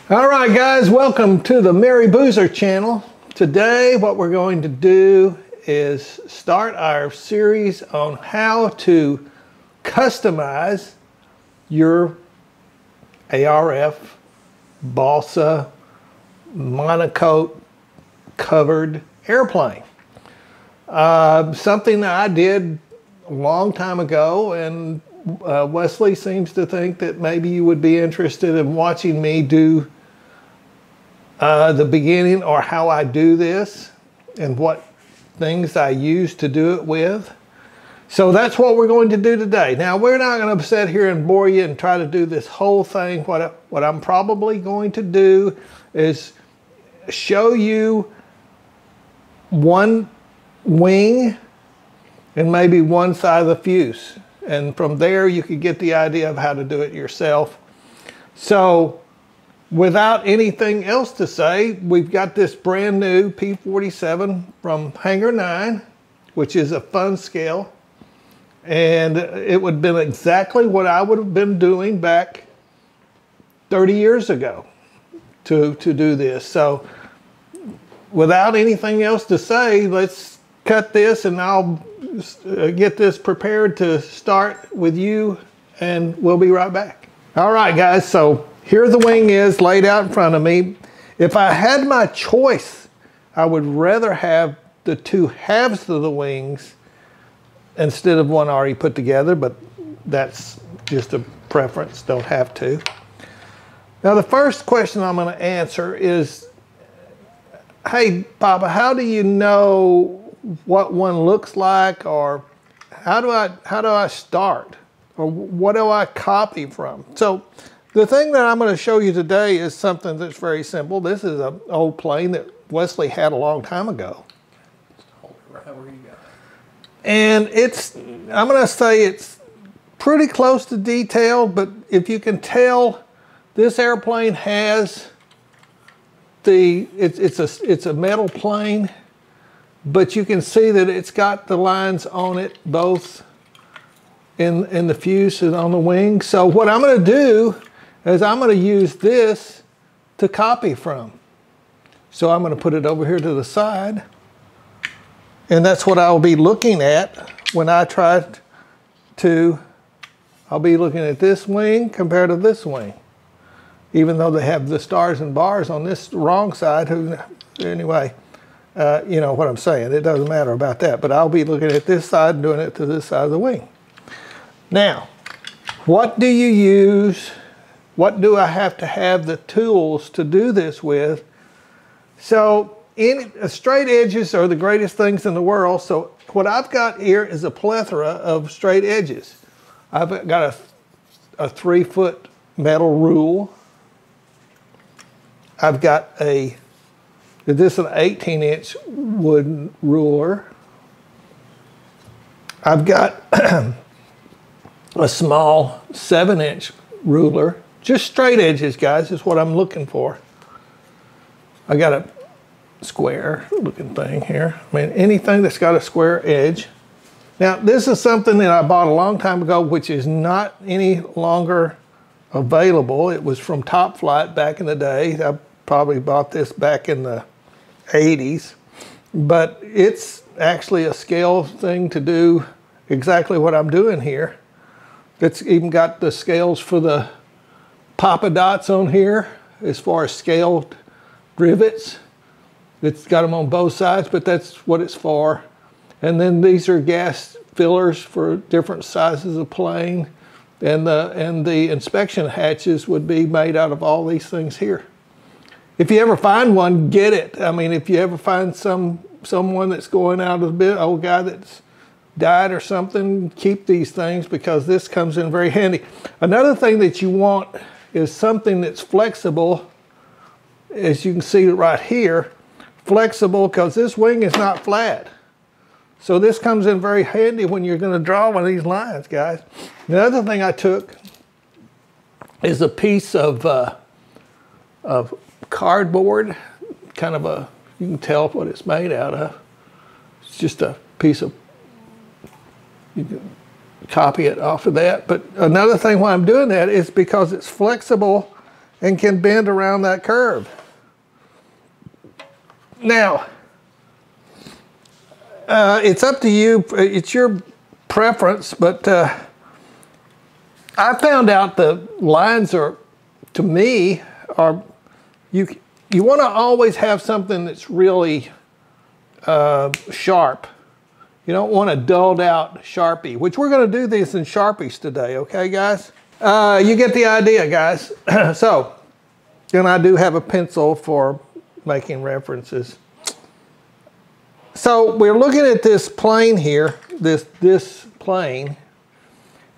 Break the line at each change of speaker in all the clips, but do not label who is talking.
All right, guys, welcome to the Mary Boozer channel. Today, what we're going to do is start our series on how to customize your ARF balsa monocoque covered airplane. Something that I did a long time ago, and Wesley seems to think that maybe you would be interested in watching me do the beginning, or how I do this and what things I use to do it with. So that's what we're going to do today. Now, we're not going to sit here and bore you and try to do this whole thing. What I'm probably going to do is show you one wing and maybe one side of the fuse. And from there, you can get the idea of how to do it yourself. So, without anything else to say, we've got this brand new P-47 from Hangar 9, which is a fun scale. And it would have been exactly what I would have been doing back 30 years ago to do this. So without anything else to say, let's cut this and I'll get this prepared to start with you, and we'll be right back. All right, guys, so here the wing is laid out in front of me. If I had my choice, I would rather have the two halves of the wings instead of one already put together, but that's just a preference, don't have to. Now, the first question I'm going to answer is, hey, Papa, how do you know what one looks like, or how do I start, or what do I copy from? So the thing that I'm going to show you today is something that's very simple. This is an old plane that Wesley had a long time ago. And I'm going to say it's pretty close to detailed, but if you can tell, this airplane has it's a metal plane, but you can see that it's got the lines on it, both in the fuse and on the wing. So what I'm going to do is I'm going to use this to copy from. So I'm going to put it over here to the side. And that's what I'll be looking at when I try to, I'll be looking at this wing compared to this wing. Even though they have the stars and bars on this wrong side, anyway, you know what I'm saying. It doesn't matter about that, but I'll be looking at this side and doing it to this side of the wing. Now, what do you use? What do I have to have the tools to do this with? So straight edges are the greatest things in the world. So what I've got here is a plethora of straight edges. I've got a 3-foot metal rule. I've got this is an 18-inch wooden ruler. I've got a small 7-inch ruler. Just straight edges, guys, is what I'm looking for. I got a square looking thing here. I mean, anything that's got a square edge. Now, this is something that I bought a long time ago, which is not any longer available. It was from Top Flight back in the day. I probably bought this back in the 80s. But it's actually a scale thing to do exactly what I'm doing here. It's even got the scales for the Papa dots on here as far as scaled rivets. It's got them on both sides, but that's what it's for. And then these are gas fillers for different sizes of plane. And the inspection hatches would be made out of all these things here. If you ever find one, get it. I mean, if you ever find someone that's going out of the bit, old guy that's died or something, keep these things, because this comes in very handy. Another thing that you want is something that's flexible, as you can see right here, flexible, because this wing is not flat. So this comes in very handy when you're going to draw one of these lines, guys. The other thing I took is a piece of cardboard, kind of a, you can tell what it's made out of. It's just a piece of, you can copy it off of that. But another thing why I'm doing that is because it's flexible and can bend around that curve. Now, it's up to you. It's your preference, but I found out the lines are, to me, are you want to always have something that's really sharp. You don't want a dulled out Sharpie, which we're going to do these in Sharpies today, okay, guys? You get the idea, guys. So, and I do have a pencil for making references. So we're looking at this plane here, this plane,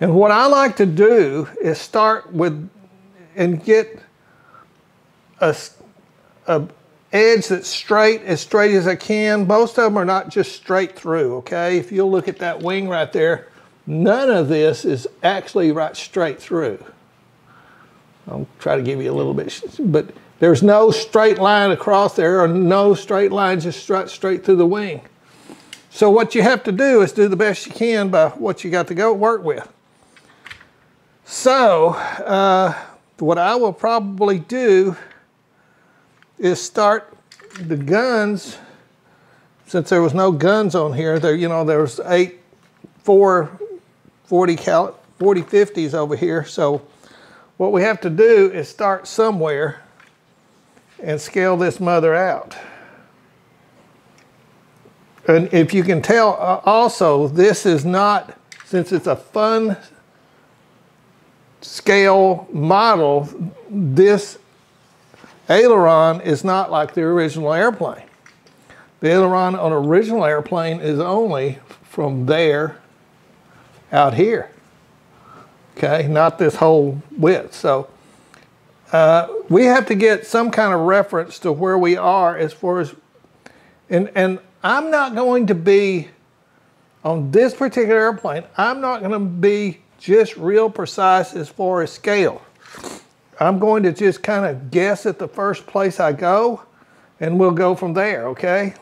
and what I like to do is start with and get a edge that's straight as I can. Most of them are not just straight through, okay? If you'll look at that wing right there, none of this is actually right straight through. I'll try to give you a little bit, but there's no straight line across there, or no straight line just straight through the wing. So what you have to do is do the best you can by what you got to go work with. So what I will probably do is start the guns. Since there was no guns on here, there, you know, there was 4 40-50s over here. So what we have to do is start somewhere and scale this mother out. And if you can tell, also, this is not, since it's a fun scale model, this aileron is not like the original airplane. The aileron on an original airplane is only from there out here, okay? Not this whole width. So we have to get some kind of reference to where we are as far as, and I'm not going to be, on this particular airplane, I'm not going to be just real precise as far as scale. I'm going to just kind of guess at the first place I go, and we'll go from there, okay?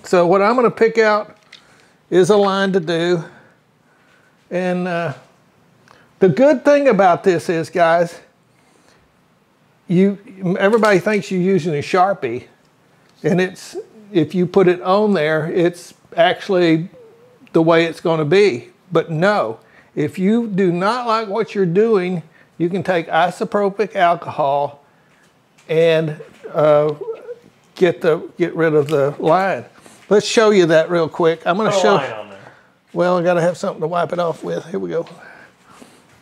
So what I'm going to pick out is a line to do. And the good thing about this is, guys, everybody thinks you're using a Sharpie, and it's, if you put it on there, it's actually the way it's going to be. But no, if you do not like what you're doing, you can take isopropyl alcohol and get rid of the line. Let's show you that real quick. I'm going to show. Line on there. Well, I got to have something to wipe it off with. Here we go.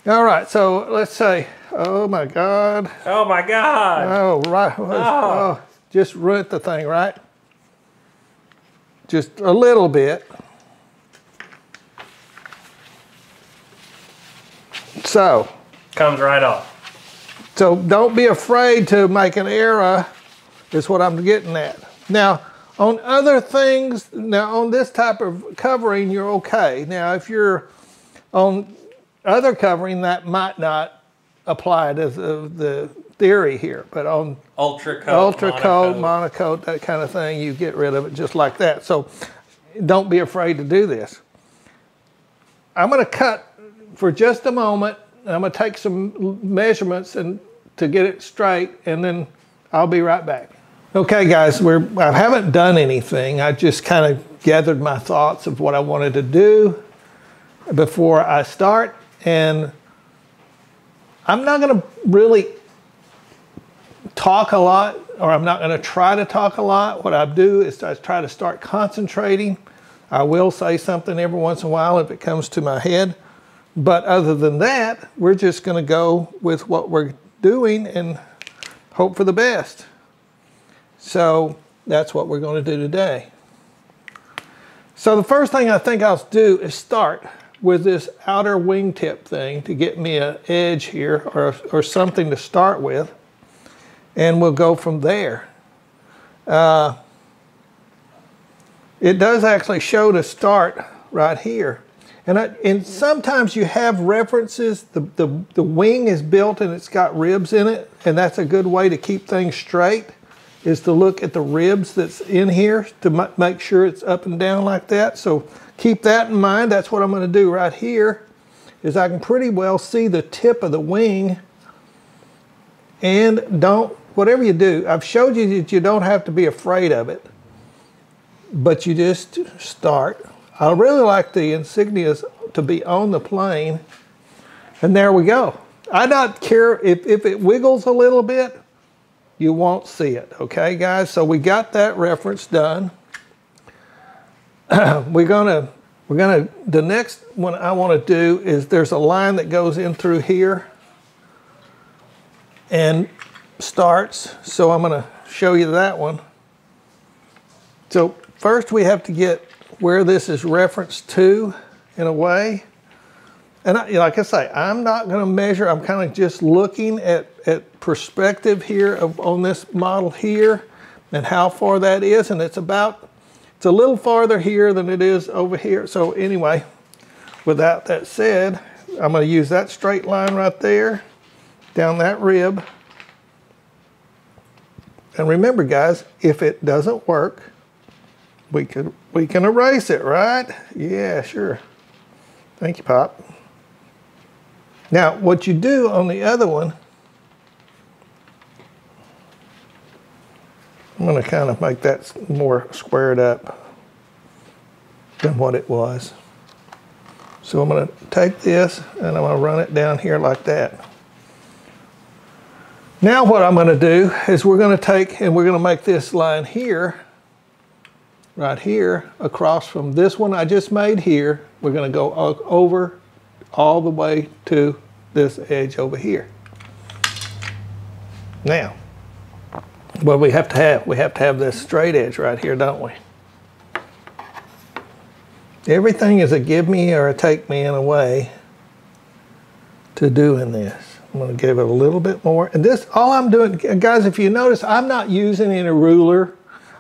All right, so let's say, oh my God.
Oh my God.
Oh, right. Oh, just ruined the thing, right? Just a little bit. So.
Comes right off.
So don't be afraid to make an error, is what I'm getting at. Now, on other things, now on this type of covering, you're okay. Now, if you're on other covering, that might not apply to the theory here, but on ultra coat, monocoat, that kind of thing, you get rid of it just like that. So don't be afraid to do this. I'm going to cut for just a moment. I'm going to take some measurements and to get it straight, and then I'll be right back. Okay, guys, I haven't done anything. I just kind of gathered my thoughts of what I wanted to do before I start, and I'm not going to really talk a lot, or I'm not going to try to talk a lot. What I do is I try to start concentrating. I will say something every once in a while if it comes to my head. But other than that, we're just going to go with what we're doing and hope for the best. So that's what we're going to do today. So the first thing I think I'll do is start with this outer wingtip thing to get me an edge here, or something to start with. And we'll go from there. It does actually show to start right here. And sometimes you have references. The wing is built and it's got ribs in it, and that's a good way to keep things straight, is to look at the ribs that's in here to make sure it's up and down like that. So keep that in mind. That's what I'm going to do right here, is I can pretty well see the tip of the wing And don't, whatever you do, I've showed you that you don't have to be afraid of it, but you just start. I really like the insignias to be on the plane, and there we go. I don't care if it wiggles a little bit, you won't see it, okay guys? So we got that reference done. The next one I want to do is there's a line that goes in through here and starts, so I'm going to show you that one. So first we have to get where this is referenced to in a way. And like I say, I'm not going to measure, I'm kind of just looking at perspective here on this model here and how far that is, and it's a little farther here than it is over here. So anyway, without that said, I'm going to use that straight line right there down that rib. And remember guys, if it doesn't work, we can erase it, right? Yeah, sure. Thank you, Pop. Now, what you do on the other one, I'm going to kind of make that more squared up than what it was. So I'm going to take this and I'm going to run it down here like that. Now what I'm going to do is we're going to take and we're going to make this line here, right here, across from this one I just made here. We're going to go over all the way to this edge over here. Now, what we have to have this straight edge right here, don't we? Everything is a give me or a take me in a way to doing this. I'm going to give it a little bit more. And this, all I'm doing, guys, if you notice, I'm not using any ruler.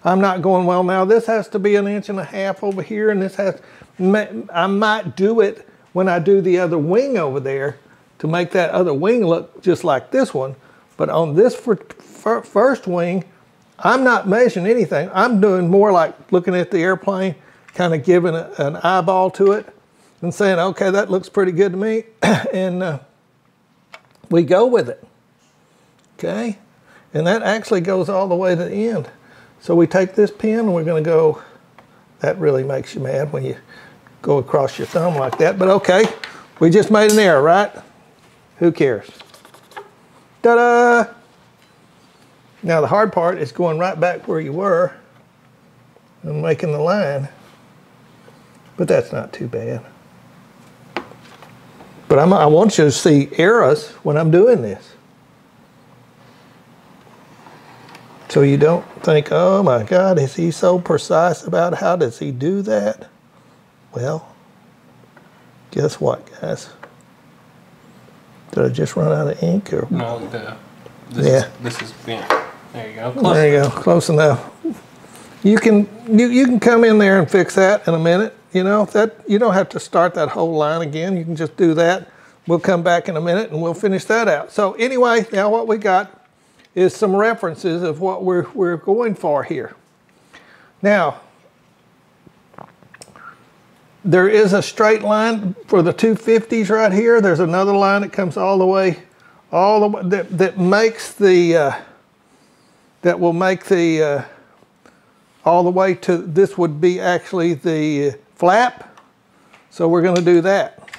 I'm not going, well, now this has to be 1.5 inches over here, and this has, I might do it when I do the other wing over there to make that other wing look just like this one. But on this first wing, I'm not measuring anything. I'm doing more like looking at the airplane, kind of giving an eyeball to it and saying, okay, that looks pretty good to me. And we go with it, okay? And that actually goes all the way to the end. So we take this pin and we're going to go, that really makes you mad when you go across your thumb like that, but okay, we just made an error, right? Who cares? Ta-da! Now the hard part is going right back where you were and making the line, but that's not too bad. But I want you to see errors when I'm doing this. So you don't think, oh my God, is he so precise about how does he do that? Well, guess what, guys? Did I just run out of ink? Or?
No, this is bent. There you go. Close
there you go, close enough. You can come in there and fix that in a minute. You know, that you don't have to start that whole line again. You can just do that. We'll come back in a minute and we'll finish that out. So anyway, now what we got is some references of what we're going for here. Now, there is a straight line for the 250s right here. There's another line that comes all the way, that makes the, that will make the, all the way to, this would be actually the flap. So we're going to do that.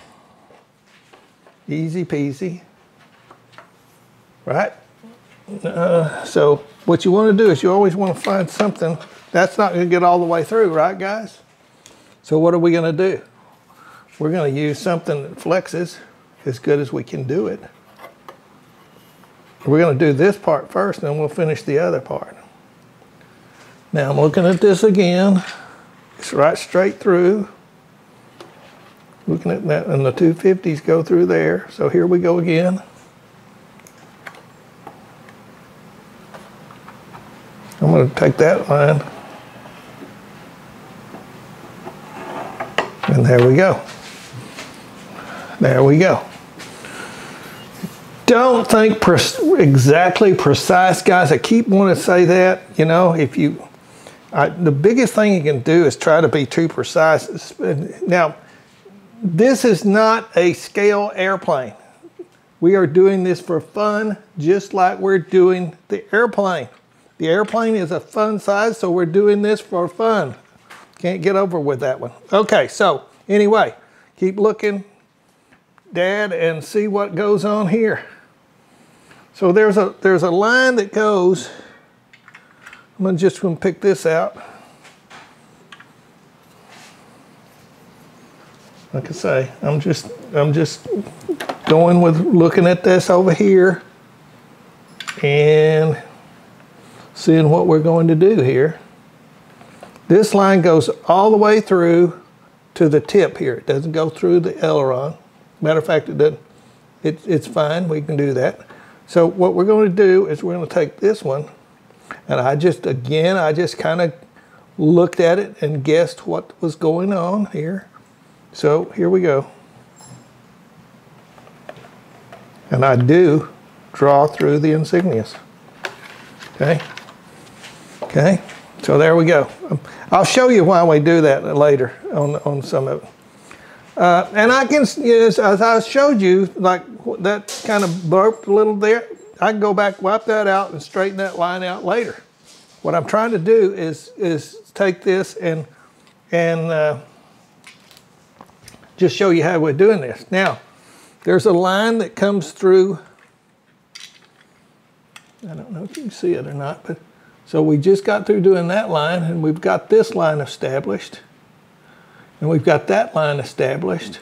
Easy peasy, right? So what you want to do is you always want to find something that's not going to get all the way through, right guys? So what are we going to do? We're going to use something that flexes as good as we can do it. We're going to do this part first, and then we'll finish the other part. Now I'm looking at this again. It's right straight through. Looking at that, and the 250s go through there. So here we go again. I'm going to take that line. And there we go. There we go. Don't think exactly precise, guys. I keep wanting to say that. You know, if you, the biggest thing you can do is try to be too precise. Now, this is not a scale airplane. We are doing this for fun, just like we're doing the airplane. The airplane is a fun size, so we're doing this for fun. Can't get over with that one. Okay, so anyway, keep looking, Dad, and see what goes on here. So there's a line that goes, I'm just gonna pick this out. Like I say, I'm just going with looking at this over here and seeing what we're going to do here. This line goes all the way through to the tip here. It doesn't go through the aileron. Matter of fact, it doesn't. It's fine, we can do that. So what we're going to do is we're going to take this one, and I just kind of looked at it and guessed what was going on here. So here we go. And I do draw through the insignias. Okay? Okay? So there we go. I'll show you why we do that later on some of it. And I can, as I showed you, like that kind of burped a little there, I can go back, wipe that out, and straighten that line out later. What I'm trying to do is take this and just show you how we're doing this. Now, there's a line that comes through, I don't know if you can see it or not, but so we just got through doing that line, and we've got this line established, and we've got that line established.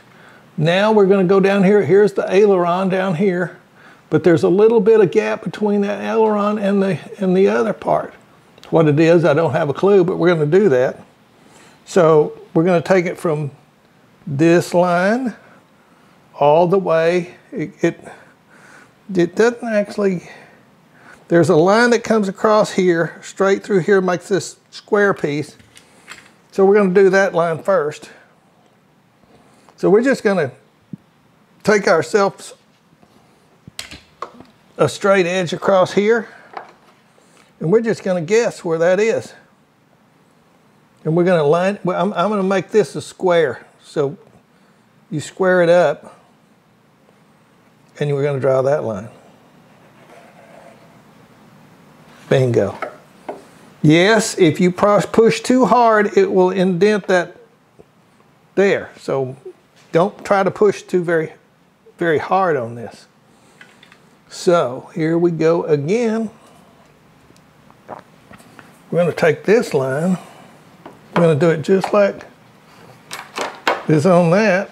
Now we're going to go down here. Here's the aileron down here, but there's a little bit of gap between that aileron and the other part. What it is, I don't have a clue, but we're going to do that. So we're going to take it from this line all the way. It doesn't actually, there's a line that comes across here, straight through here, makes this square piece. So we're going to do that line first. So we're just going to take ourselves a straight edge across here, and we're just going to guess where that is. And we're going to line, I'm going to make this a square. So you square it up, and we're going to draw that line. Bingo. Yes, if you push too hard, it will indent that there. So don't try to push too very hard on this. So here we go again. We're going to take this line. We're going to do it just like this on that.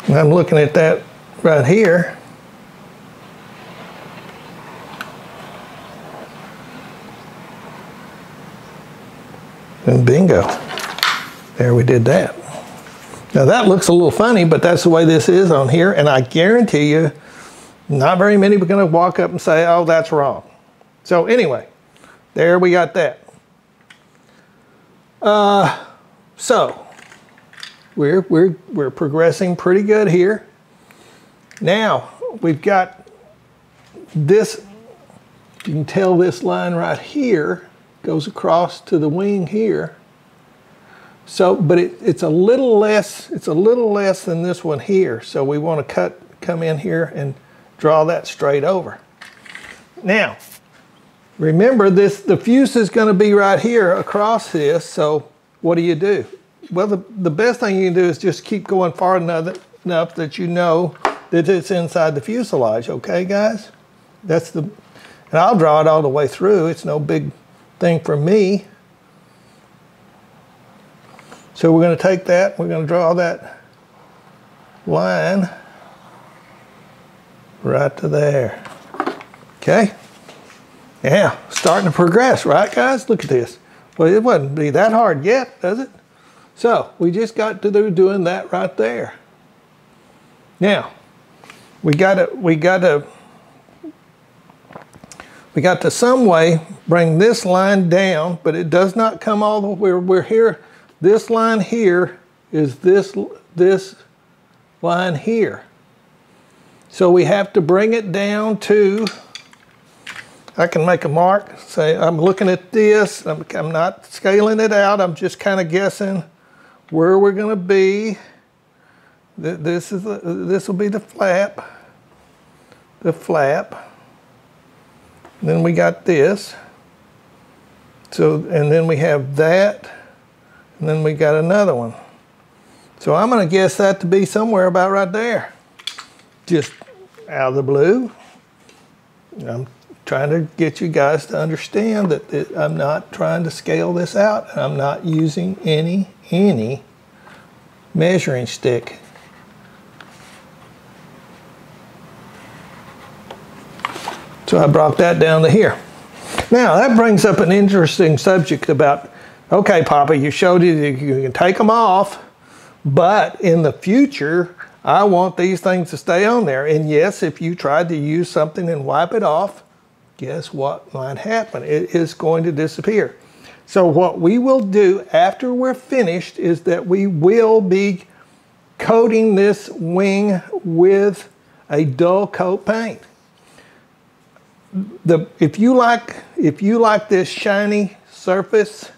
And I'm looking at that right here. And bingo. There, we did that. Now that looks a little funny, but that's the way this is on here, and I guarantee you, not very many are going to walk up and say, oh, that's wrong. So anyway, there we got that. So we're progressing pretty good here. Now we've got this, you can tell this line right here goes across to the wing here. So, but it's a little less than this one here. So we want to come in here and draw that straight over. Now, remember the fuse is going to be right here across this. So what do? Well, the best thing you can do is just keep going far enough that you know that it's inside the fuselage. Okay, guys? And I'll draw it all the way through. It's no big thing for me. So we're going to take that, we're going to draw that line right to there. Okay? Yeah, starting to progress, right guys? Look at this. Well, it wouldn't be that hard yet, does it? So we just got to do doing that right there. Now, we got to some way bring this line down, but it does not come all the way. We're here. This line here is this line here. So we have to bring it down to, I can make a mark, say I'm looking at this, I'm not scaling it out, I'm just kind of guessing where we're going to be. This will be the flap. The flap. Then we got this. So, and then we have that. And then we got another one. So I'm going to guess that to be somewhere about right there. Just out of the blue. I'm trying to get you guys to understand that I'm not trying to scale this out. I'm not using any measuring stick. So I brought that down to here. Now that brings up an interesting subject about, okay, Papa, you showed you that you can take them off, but in the future, I want these things to stay on there. And yes, if you tried to use something and wipe it off, guess what might happen? It is going to disappear. So what we will do after we're finished is that we will be coating this wing with a dull coat paint. If you like this shiny surface,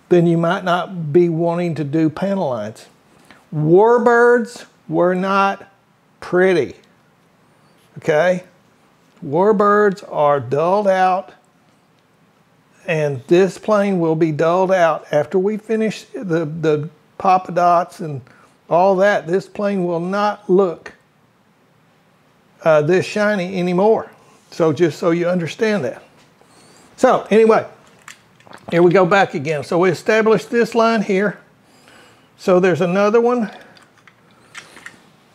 then you might not be wanting to do panel lines. Warbirds were not pretty, okay? Warbirds are dulled out, and this plane will be dulled out. After we finish the polka dots and all that, this plane will not look this shiny anymore. So just so you understand that. So anyway, here we go back again. So we established this line here. So there's another one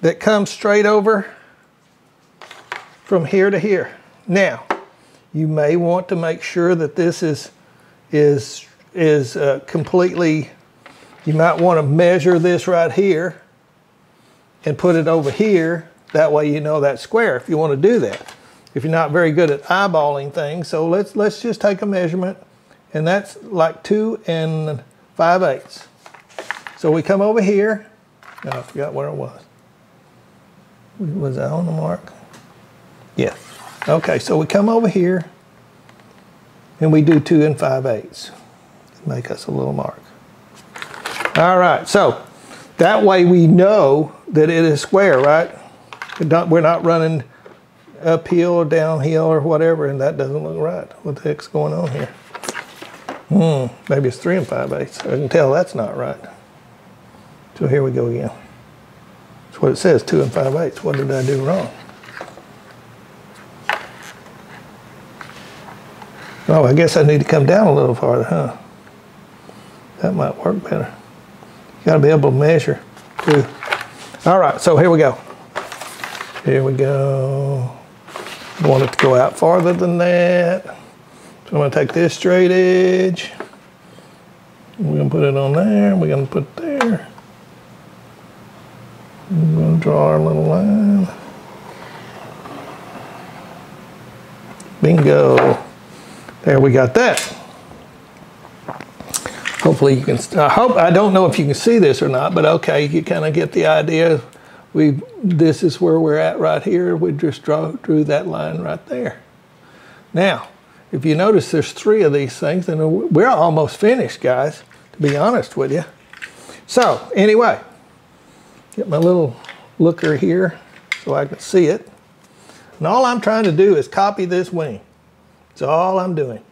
that comes straight over from here to here. Now, you may want to make sure that this is completely, you might want to measure this right here and put it over here. That way you know that's square if you want to do that. If you're not very good at eyeballing things, so let's just take a measurement, and that's like 2 5/8. So we come over here. Oh, I forgot where it was. Was that on the mark? Yeah. Okay, so we come over here, and we do 2 5/8. Make us a little mark. All right, so that way we know that it is square, right? We're not running uphill or downhill or whatever, and that doesn't look right. What the heck's going on here? Maybe it's 3 5/8. I can tell that's not right. So here we go again. That's what it says, 2 5/8. What did I do wrong? Oh, I guess I need to come down a little farther, huh? That might work better. You gotta be able to measure too. All right, so here we go. Here we go. I want it to go out farther than that. So I'm going to take this straight edge. We're going to put it on there. We're going to put it there. We're going to draw our little line. Bingo. There, we got that. Hopefully you can, I don't know if you can see this or not, but okay, you kind of get the idea. This is where we're at right here. We just drew that line right there. Now, if you notice there's 3 of these things, and we're almost finished, guys, to be honest with you. So, anyway, get my little looker here so I can see it. And all I'm trying to do is copy this wing. That's all I'm doing.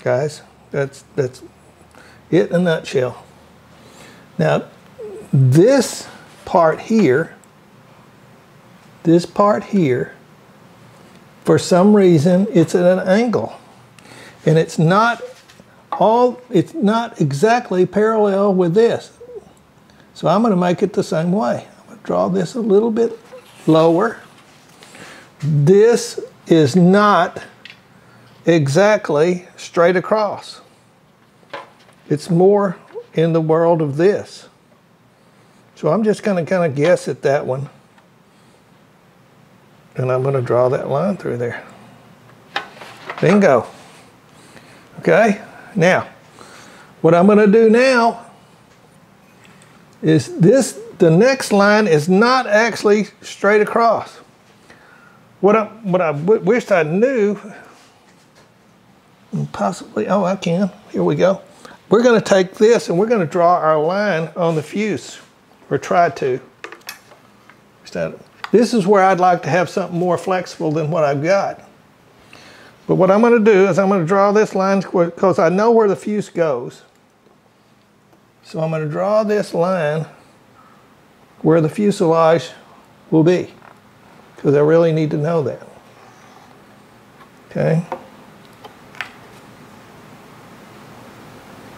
Guys, that's it in a nutshell. Now, this part here, for some reason, it's at an angle. And it's not exactly parallel with this. So I'm going to make it the same way. I'm going to draw this a little bit lower. This is not exactly straight across. It's more in the world of this. So I'm just going to kind of guess at that one. And I'm going to draw that line through there. Bingo. Okay, now, what I'm going to do now is the next line is not actually straight across. What I wished I knew, possibly, oh, I can. Here we go. we're going to take this and we're going to draw our line on the fuse, or try to. This is where I'd like to have something more flexible than what I've got. But what I'm going to do is I'm going to draw this line because I know where the fuse goes. So I'm going to draw this line where the fuselage will be, because I really need to know that. Okay.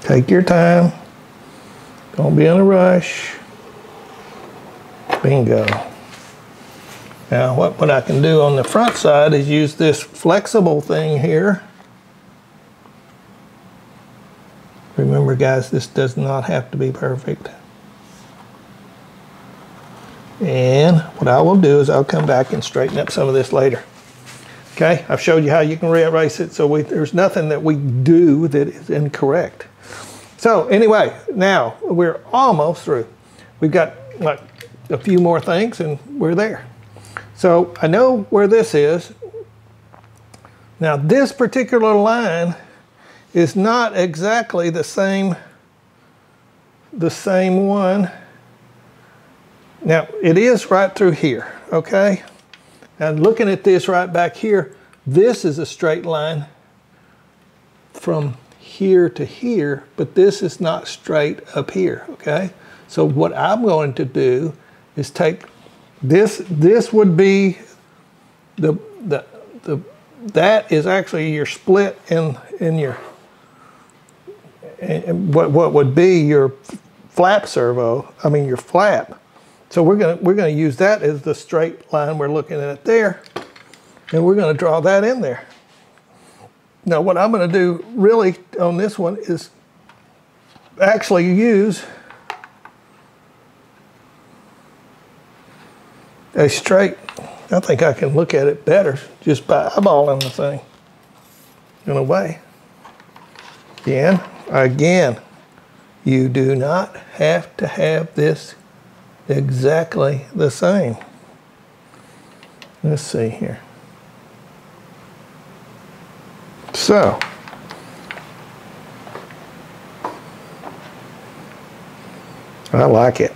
Take your time. Don't be in a rush. Bingo. Now what I can do on the front side is use this flexible thing here. Remember guys, this does not have to be perfect. And what I will do is I'll come back and straighten up some of this later. Okay, I've showed you how you can reerase it, so there's nothing that we do that is incorrect. So anyway, now we're almost through. We've got like a few more things and we're there. So I know where this is. Now this particular line is not exactly the same one. Now it is right through here, okay? Now looking at this right back here, this is a straight line from here to here, but this is not straight up here, okay? So what I'm going to do is take this would be that is actually your split in your what would be your flap servo, I mean your flap. So we're gonna use that as the straight line we're looking at there, and we're gonna draw that in there. Now what I'm gonna do really on this one is actually use a straight. I think I can look at it better just by eyeballing the thing in a way. Again, you do not have to have this exactly the same. Let's see here. So, I like it.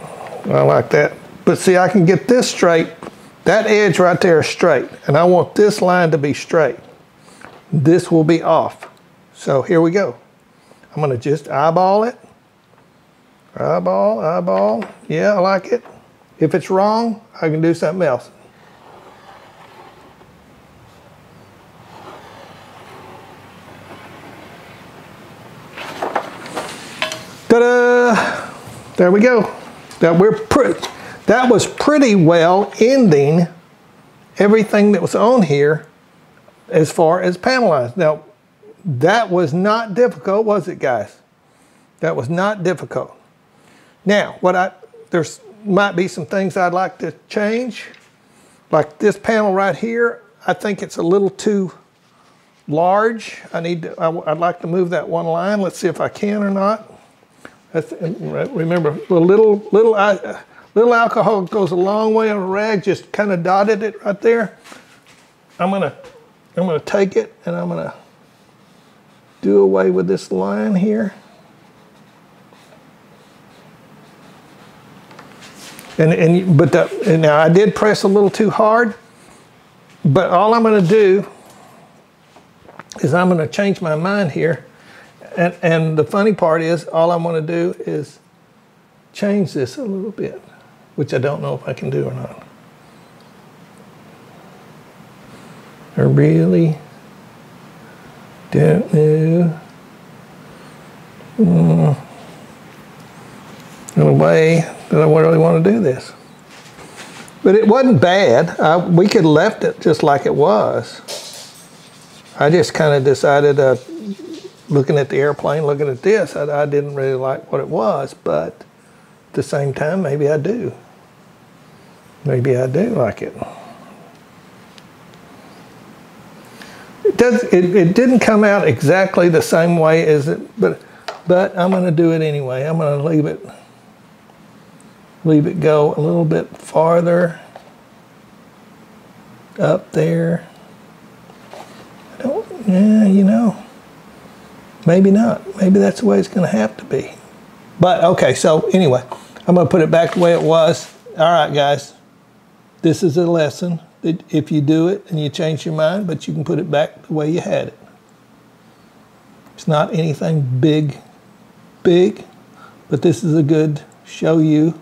I like that. But see, I can get this straight. That edge right there is straight, and I want this line to be straight. This will be off. So here we go. I'm gonna just eyeball it. Eyeball, eyeball. Yeah, I like it. If it's wrong, I can do something else. Ta-da! There we go. That was pretty well ending everything that was on here as far as panel lines. Now, that was not difficult, was it, guys? That was not difficult. Now, there might be some things I'd like to change. Like this panel right here, I think it's a little too large. I'd like to move that one line. Let's see if I can or not. Remember, little alcohol goes a long way on a rag. Just kind of dotted it right there. I'm gonna take it and I'm gonna do away with this line here. And now I did press a little too hard, but all I'm gonna do is I'm gonna change my mind here. And the funny part is, all I'm gonna do is change this a little bit, which I don't know if I can do or not. I really don't know. In a way that I really want to do this. But it wasn't bad. We could have left it just like it was. I just kind of decided, looking at the airplane, looking at this, I didn't really like what it was, but at the same time, maybe I do. Maybe I do like it. It didn't come out exactly the same way as it, but I'm going to do it anyway. I'm going to leave it go a little bit farther up there. You know, Maybe not. Maybe that's the way it's going to have to be. But okay, so anyway, I'm going to put it back the way it was. All right, guys. This is a lesson that if you do it and you change your mind, but you can put it back the way you had it. It's not anything big, but this is a good show you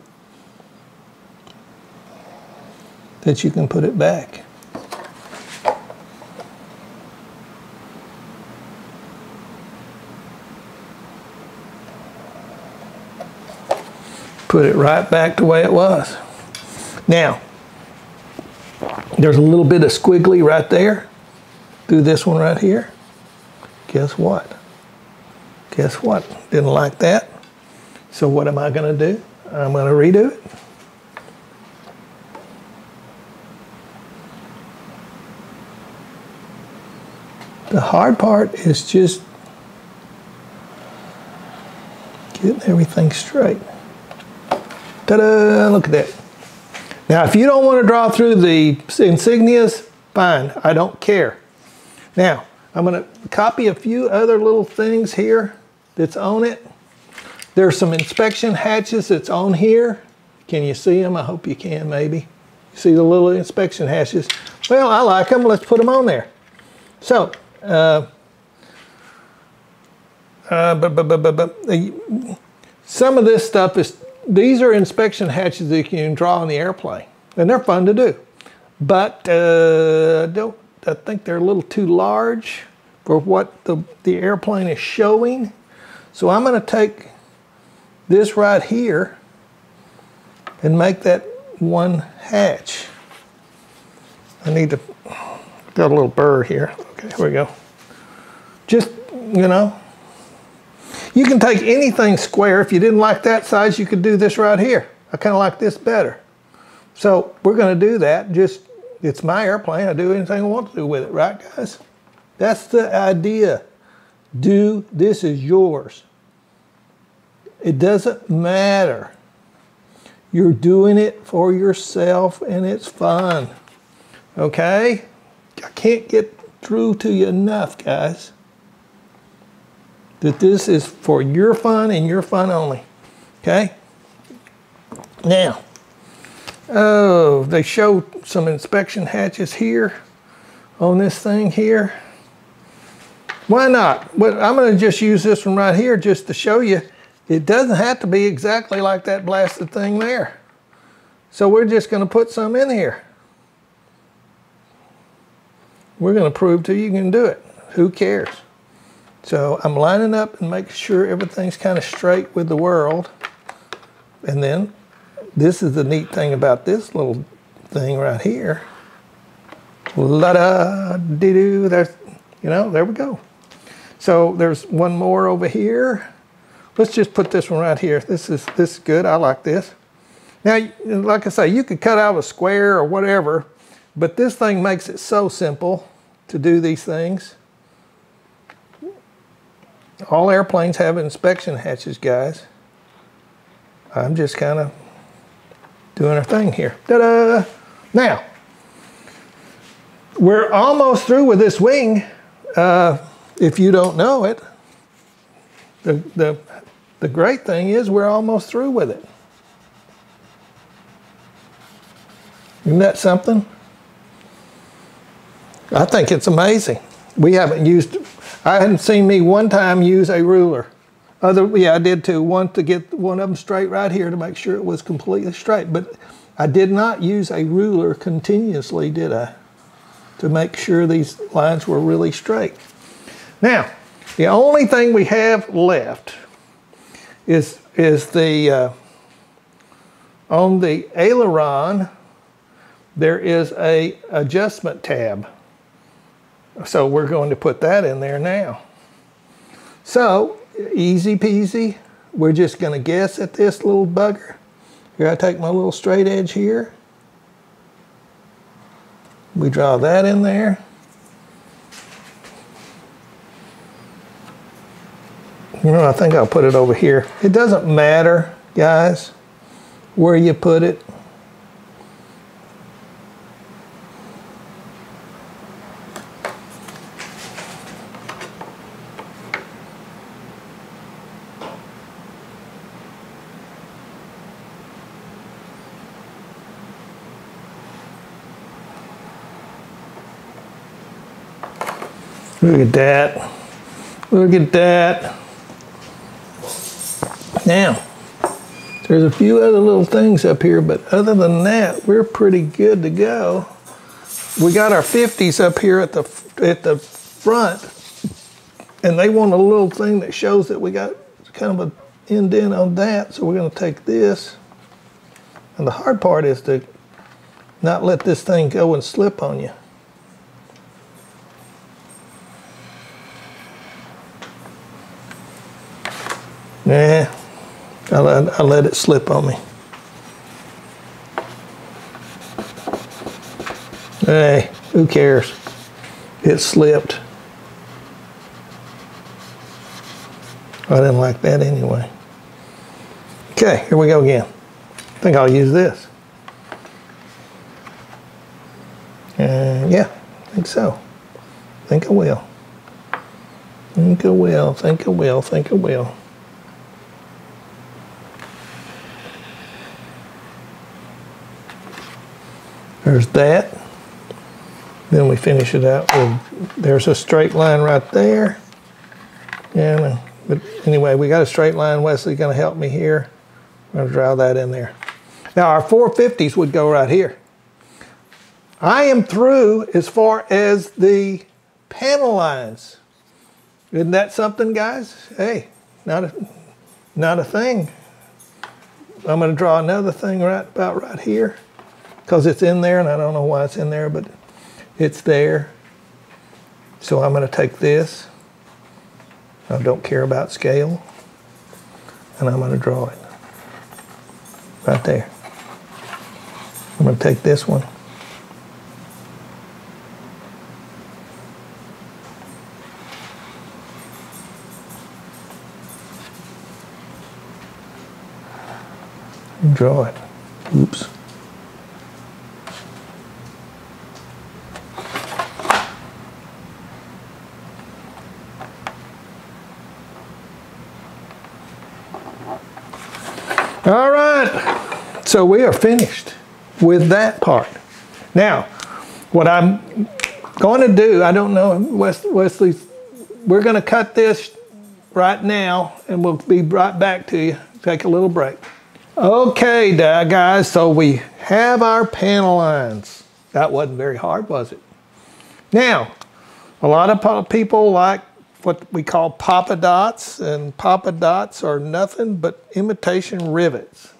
that you can put it back. Put it right back the way it was. Now, there's a little bit of squiggly right there through this one right here. Guess what? Guess what? Didn't like that. So what am I going to do? I'm going to redo it. The hard part is just getting everything straight. Ta-da! Look at that. Now, if you don't want to draw through the insignias, fine. I don't care. Now, I'm going to copy a few other little things here that's on it. There's some inspection hatches that's on here. Can you see them? I hope you can, maybe. See the little inspection hatches? Well, I like them. Let's put them on there. So, some of this stuff is, these are inspection hatches that you can draw on the airplane, and they're fun to do. But I think they're a little too large for what the airplane is showing. So I'm going to take this right here and make that one hatch. I need to, got a little burr here. Okay, here we go. Just, you know, you can take anything square. If you didn't like that size, you could do this right here. I kind of like this better. So we're going to do that. Just, it's my airplane. I do anything I want to do with it, right, guys? That's the idea. This is yours. It doesn't matter. You're doing it for yourself, and it's fun. Okay? I can't get through to you enough, guys, that this is for your fun and your fun only. Okay? Now, oh, they show some inspection hatches here on this thing here. Why not? Well, I'm going to just use this one right here just to show you it doesn't have to be exactly like that blasted thing there. So we're just going to put some in here. We're going to prove to you can do it. Who cares? So I'm lining up and making sure everything's kind of straight with the world. And then this is the neat thing about this little thing right here. La-da-dee-doo. There's, you know, there we go. So there's one more over here. Let's just put this one right here. This is good. I like this. Now, like I say, you could cut out a square or whatever, but this thing makes it so simple to do these things. All airplanes have inspection hatches, guys. I'm just kind of doing a thing here. Ta-da! Now, we're almost through with this wing. If you don't know it, the great thing is we're almost through with it. Isn't that something? I think it's amazing. We haven't used, I hadn't seen me one time use a ruler. Yeah, I did too. One to get one of them straight right here to make sure it was completely straight. But I did not use a ruler continuously, did I? To make sure these lines were really straight. Now, the only thing we have left is the, on the aileron, there is a adjustment tab. So we're going to put that in there now. So, easy peasy. We're just going to guess at this little bugger. Here I take my little straight edge here. We draw that in there. You know, I think I'll put it over here. It doesn't matter, guys, where you put it. Look at that. Look at that. Now, there's a few other little things up here, but other than that, we're pretty good to go. We got our 50s up here at the front, and they want a little thing that shows that we got kind of an indent on that, so we're going to take this. And the hard part is to not let this thing go and slip on you. Nah, I let it slip on me. Hey, who cares? It slipped. I didn't like that anyway. Okay, here we go again. I think I'll use this. Yeah, I think so. I think I will. Think I will, think I will, think I will. There's that. Then we finish it out with, there's a straight line right there. And, but anyway, we got a straight line. Wesley's gonna help me here. I'm gonna draw that in there. Now our 450s would go right here. I am through as far as the panel lines. Isn't that something, guys? Hey, not a thing. I'm gonna draw another thing about right here, because it's in there, and I don't know why it's in there, but it's there. So I'm going to take this. I don't care about scale. And I'm going to draw it right there. I'm going to take this one. And draw it. Oops. All right, so we are finished with that part. Now, what I'm going to do, I don't know, Wesley, we're going to cut this right now, and we'll be right back to you. Take a little break. Okay, guys, so we have our panel lines. That wasn't very hard, was it? Now, a lot of people like what we call Papa Dots, and Papa Dots are nothing but imitation rivets.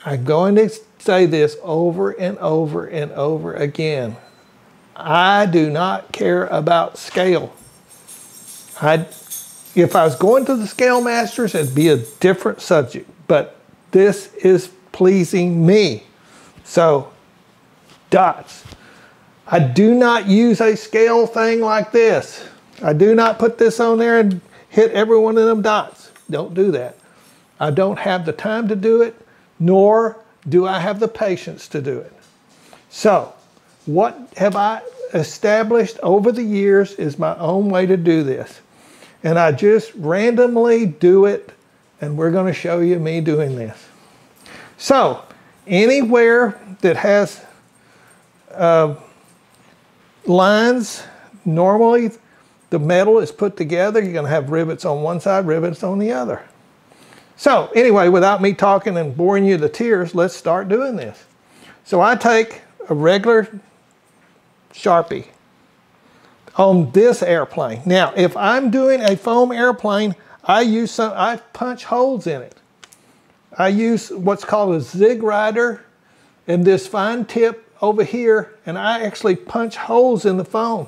I'm going to say this over and over and over again. I do not care about scale. If I was going to the Scale Masters, it'd be a different subject, but this is pleasing me. So, dots. I do not use a scale thing like this. I do not put this on there and hit every one of them dots. Don't do that. I don't have the time to do it, nor do I have the patience to do it. So, what have I established over the years is my own way to do this. And I just randomly do it, and we're going to show you me doing this. So, anywhere that has lines, normally the metal is put together. You're going to have rivets on one side, rivets on the other. So anyway, without me talking and boring you to tears, let's start doing this. So I take a regular Sharpie on this airplane. Now, if I'm doing a foam airplane, I punch holes in it. I use what's called a zig rider and this fine tip over here, and I actually punch holes in the foam.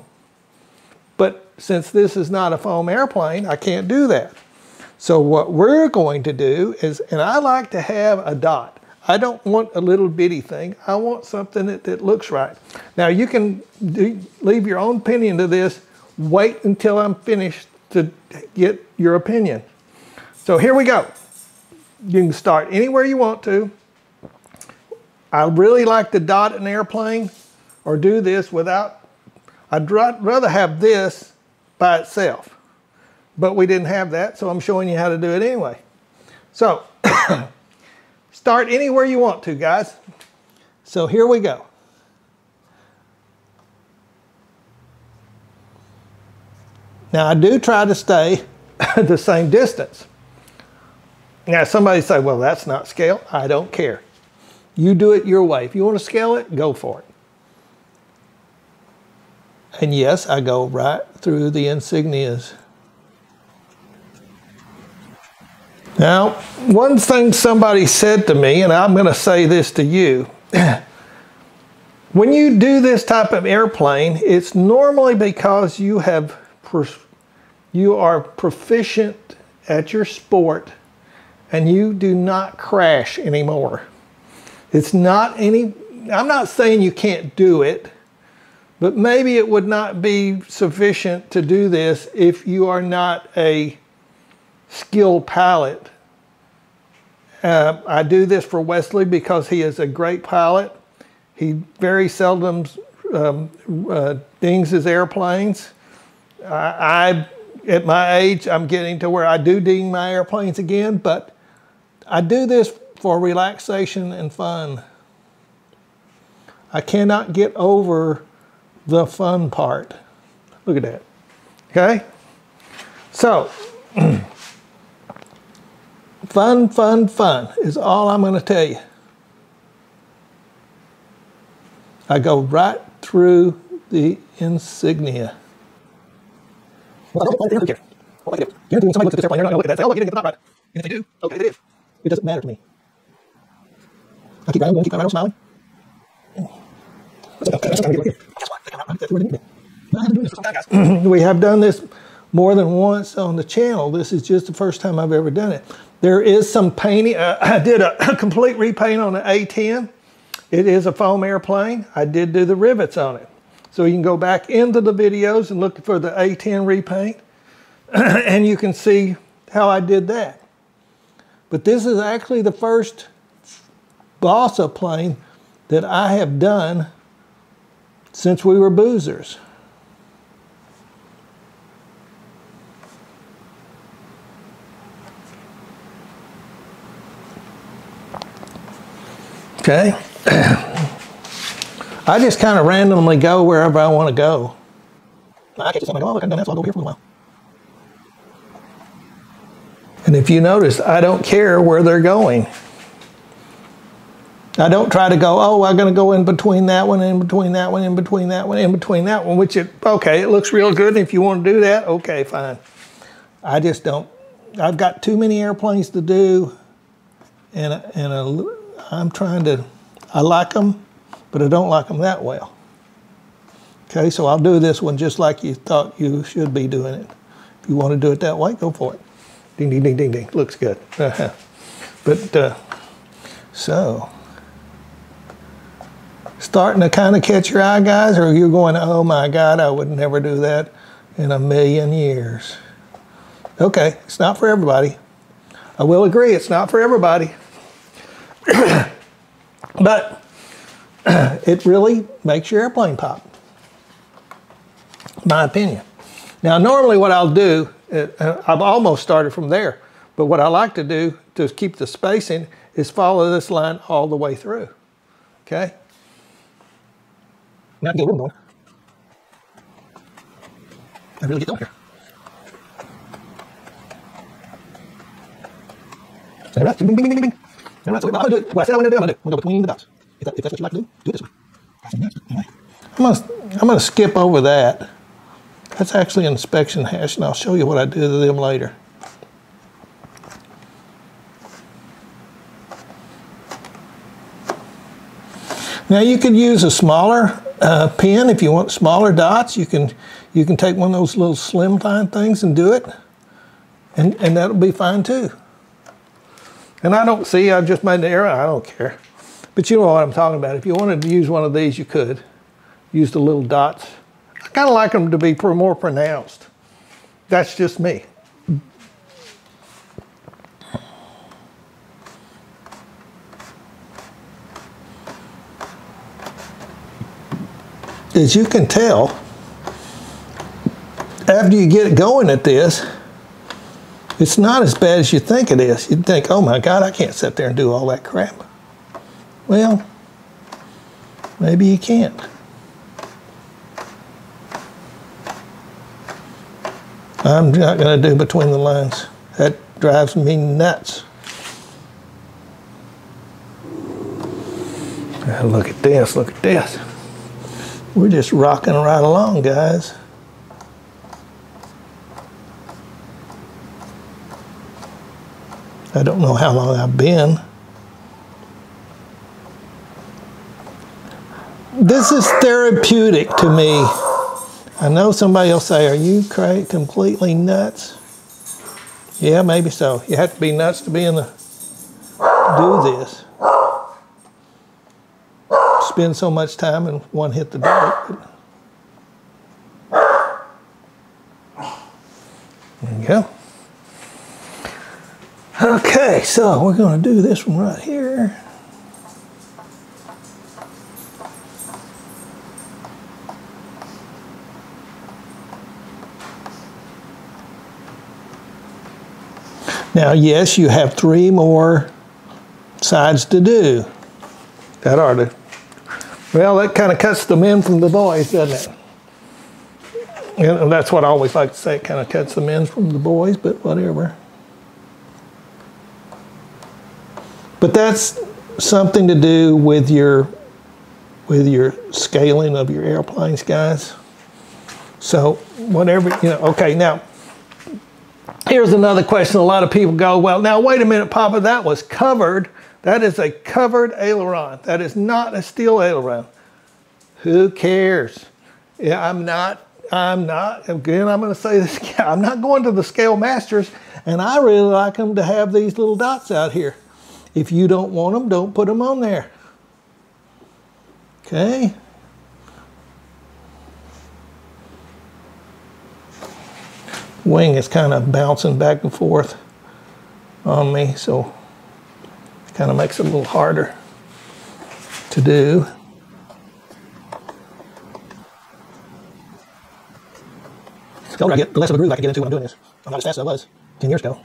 But since this is not a foam airplane, I can't do that. So what we're going to do is, and I like to have a dot. I don't want a little bitty thing. I want something that looks right. Now you can leave your own opinion to this. Wait until I'm finished to get your opinion. So here we go. You can start anywhere you want to. I really like to dot an airplane or do this without, I'd rather have this by itself. But we didn't have that, so I'm showing you how to do it anyway. So, start anywhere you want to, guys. So here we go. Now I do try to stay the same distance. Now somebody say, well, that's not scale. I don't care. You do it your way. If you want to scale it, go for it. And yes, I go right through the insignias. Now, one thing somebody said to me, and I'm going to say this to you, when you do this type of airplane, it's normally because you are proficient at your sport and you do not crash anymore. It's not any, I'm not saying you can't do it, but maybe it would not be sufficient to do this if you are not a skilled pilot. I do this for Wesley because he is a great pilot. He very seldom dings his airplanes. At my age, I'm getting to where I do ding my airplanes again, but I do this for relaxation and fun. I cannot get over the fun part. Look at that. Okay? So, fun, fun, fun is all I'm going to tell you. I go right through the insignia. Well, I don't care. What do I do? Guarantee when somebody looks at this airplane, they're not going to look at that and say, oh, look, you didn't get the top right. And if they do, okay, it is. It doesn't matter to me. I keep going, keep going, smiling. We have done this more than once on the channel. This is just the first time I've ever done it. There is some painting. I did a complete repaint on the A10. It is a foam airplane. I did do the rivets on it. So you can go back into the videos and look for the A10 repaint and you can see how I did that. But this is actually the first balsa plane that I have done since we were boozers. Okay. I just kind of randomly go wherever I want to go. I catch something like, oh, look, I've done that, so I'll go here for a while. And if you notice, I don't care where they're going. I don't try to go, oh, I'm going to go in between that one, in between that one, in between that one, in between that one, which, okay, it looks real good. And if you want to do that, okay, fine. I just don't. I've got too many airplanes to do, and I'm trying to, I like them, but I don't like them that well. Okay, so I'll do this one just like you thought you should be doing it. If you want to do it that way, go for it. Ding, ding, ding, ding, ding. Looks good. But, so, starting to kind of catch your eye, guys, or you're going, oh my God, I would never do that in a million years. Okay, it's not for everybody. I will agree, it's not for everybody. But it really makes your airplane pop, my opinion. Now, normally what I'll do, I've almost started from there, but what I like to do to keep the spacing is follow this line all the way through, okay? Now I can get a little going. I really get going here. Is that right? Bing, bing, bing, bing, bing. Is that right? So I'm going to do it. What I said I want to do, I'm going to go between the dots. If that's what you like to do it this way. I'm going to skip over that. That's actually an inspection hash, and I'll show you what I do to them later. Now you could use a smaller pen if you want smaller dots. You can take one of those little slimline things and do it, and that'll be fine too. And I don't see, I've just made an error, I don't care. But you know what I'm talking about. If you wanted to use one of these, you could use the little dots. I kind of like them to be more pronounced. That's just me. As you can tell, after you get going at this, it's not as bad as you think it is. You'd think, oh my God, I can't sit there and do all that crap. Well, maybe you can't. I'm not going to do between the lines. That drives me nuts. Look at this, look at this. We're just rocking right along, guys. I don't know how long I've been. This is therapeutic to me. I know somebody will say, are you completely nuts? Yeah, maybe so. You have to be nuts to be in the, do this. Spend so much time and one hit the dirt. There you go. Okay, so we're going to do this one right here. Now, yes, you have 3 more sides to do. That ought to, well, that kind of cuts the men from the boys, doesn't it? And that's what I always like to say, it kind of cuts the men from the boys, but whatever. But that's something to do with your scaling of your airplanes, guys. So whatever, you know, okay, now, here's another question. A lot of people go, well, now wait a minute, Papa, that was covered. That is a covered aileron. That is not a steel aileron. Who cares? Yeah, I'm not, again, I'm going to say this again, I'm not going to the Scale Masters, and I really like them to have these little dots out here. If you don't want them, don't put them on there. Okay? Wing is kind of bouncing back and forth on me, so it kind of makes it a little harder to do. The older I get, the less of a groove I can get into when I'm doing this. I'm not as fast as I was 10 years ago.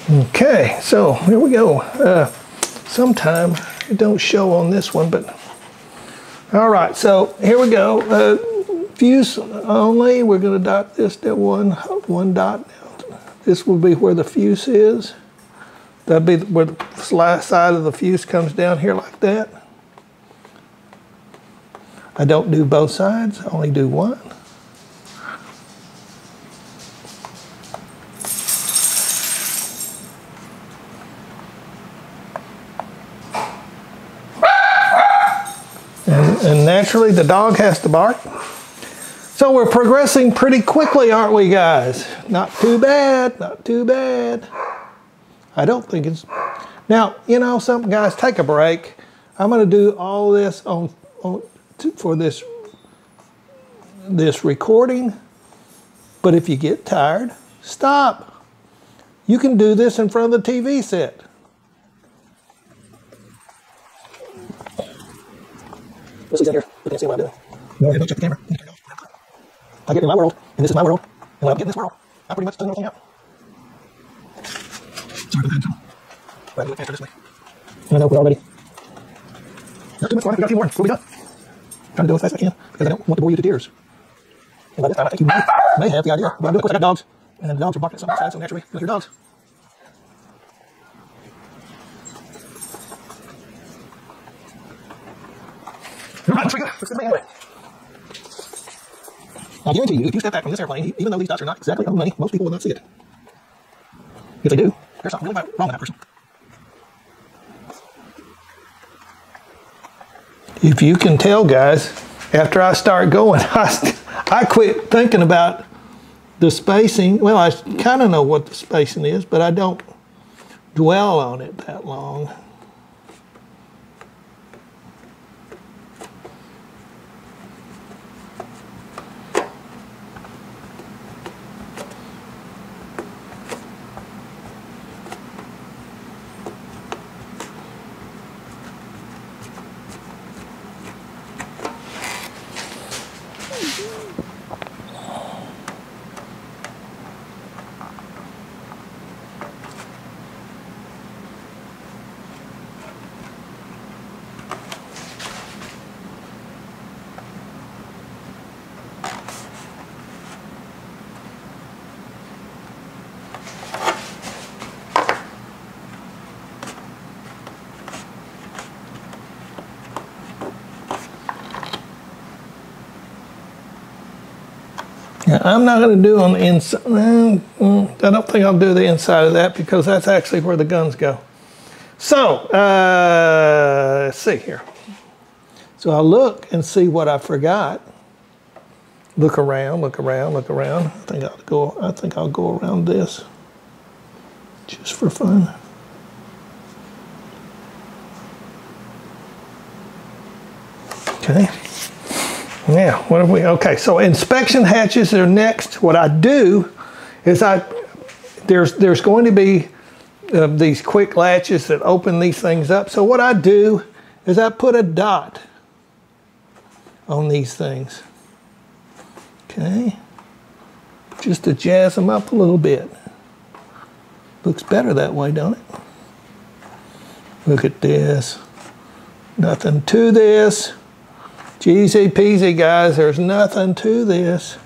Okay, so here we go. Sometime it don't show on this one, but all right, so here we go. Fuse only, we're going to dot this at one dot. This will be where the fuse is. That'll be where the side of the fuse comes down here like that. I don't do both sides, I only do one. And naturally the dog has to bark. So we're progressing pretty quickly, aren't we, guys? Not too bad, not too bad. I don't think it's... Now, you know, some guys, take a break. I'm going to do all this for this recording. But if you get tired, stop. You can do this in front of the TV set. Let's see here. You can't see what I'm doing. No, don't check the camera. I get in my world, and this is my world, and when I get in this world, I pretty much turn everything out. Sorry for that. Right, do it faster this way. I know we're already. Not too much longer. We got a few more. We'll be done. I'm trying to do it as fast as I can because I don't want to bore you to tears. And by this time, I think you may have the idea. But I'm doing, of course, I got dogs, and then the dogs are barking at somebody's side, so naturally, you'll hear dogs. All right, let's get anyway. I guarantee you, if you step back from this airplane, even though these dots are not exactly on the money, most people will not see it. If they do, there's something really wrong with that person. If you can tell, guys, after I start going, I quit thinking about the spacing. Well, I kind of know what the spacing is, but I don't dwell on it that long. Now, I'm not going to do on the inside. I don't think I'll do the inside of that because that's actually where the guns go. So, let's see here. So I'll look and see what I forgot. Look around, look around, look around. I think I'll go around this just for fun. Okay. Now, what have we? Okay, so inspection hatches are next. What I do is there's going to be these quick latches that open these things up. So what I do is I put a dot on these things. Okay, just to jazz them up a little bit. Looks better that way, don't it? Look at this. Nothing to this. Easy peasy, guys. There's nothing to this.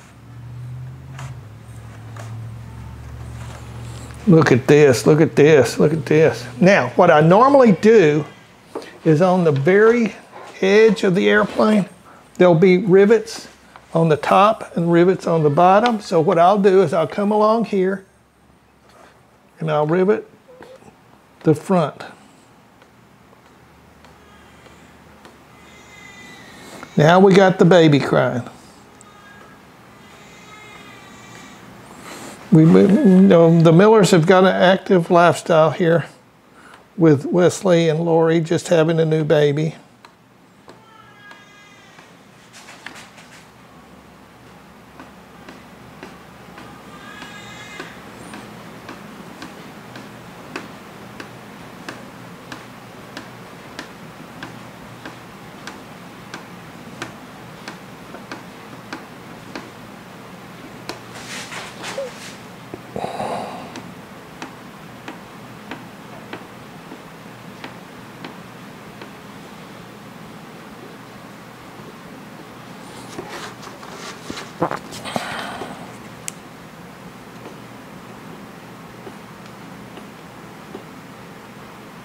Look at this, look at this, look at this. Now, what I normally do is on the very edge of the airplane, there'll be rivets on the top and rivets on the bottom. So what I'll do is I'll come along here and I'll rivet the front. Now we got the baby crying. The Millers have got an active lifestyle here with Wesley and Lori just having a new baby.